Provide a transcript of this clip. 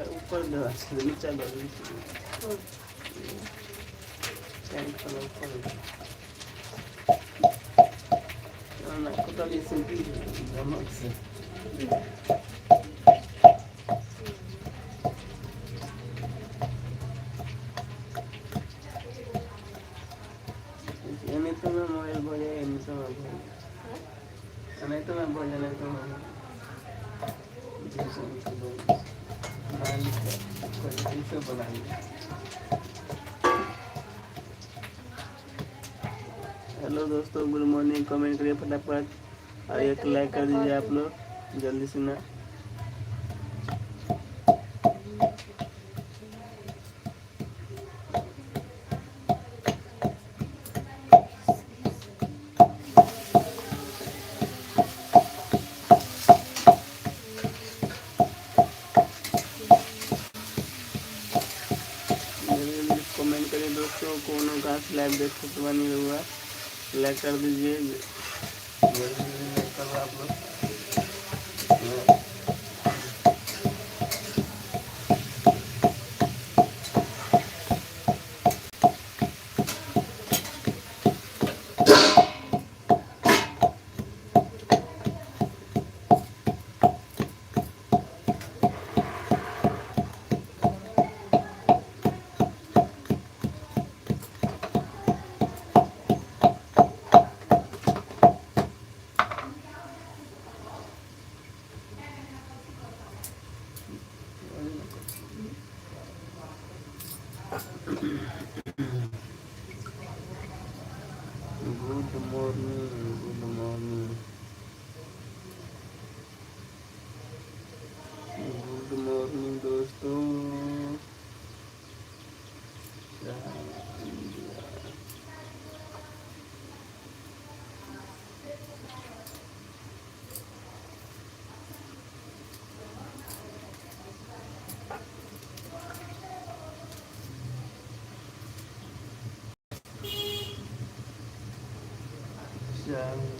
ऊपर नीचा totally simple से तो मैं मोबाइल बोले नहीं तो मैं बोल जाने तो हेलो दोस्तों, गुड मॉर्निंग। कमेंट करिए फटाफट और एक लाइक कर दीजिए आप लोग जल्दी से ना। कमेंट करिए दोस्तों, कौन कहाँ से लाइव देख सकते बनी हुआ, लाइक कर दीजिए आप लोग। Good morning, good morning, good morning दोस्तों। Yeah.